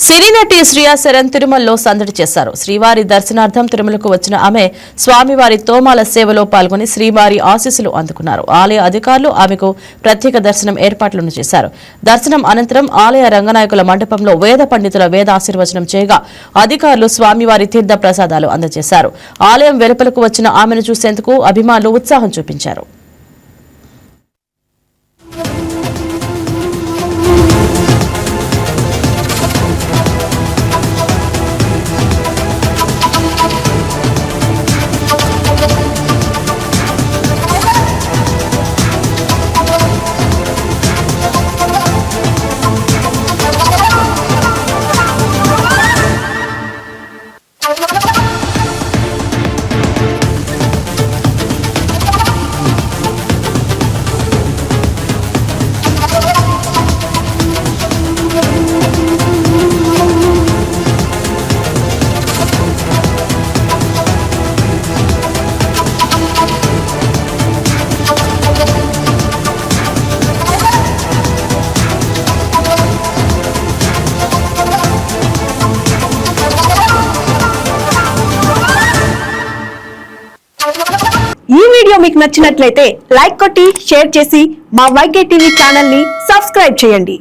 సినీ నటి శ్రియా శరణ్ తిరుమలలో సందడి చేశారు. శ్రీవారి దర్శనార్థం తిరుమలకు వచ్చిన ఆమె స్వామివారి తోమాల సేవలో పాల్గొని శ్రీవారి ఆశీస్సులు అందుకున్నారు. ఆలయ అధికారులు ఆమెకు ప్రత్యేక దర్శనం ఏర్పాట్లను చేశారు. దర్శనం అనంతరం ఆలయ రంగనాయకుల మండపంలో వేద పండితుల వేదాశీర్వచనం చేయగా అధికారులు స్వామివారి తీర్థ ప్రసాదాలు అందజేశారు. ఆలయం వెలుపలకు వచ్చిన ఆమెను చూసేందుకు అభిమానులు ఉత్సాహం చూపించారు. ఈ వీడియో మీకు నచ్చినట్లయితే లైక్ కొట్టి షేర్ చేసి మా వైకే టీవీ ఛానల్ ని సబ్స్క్రైబ్ చేయండి.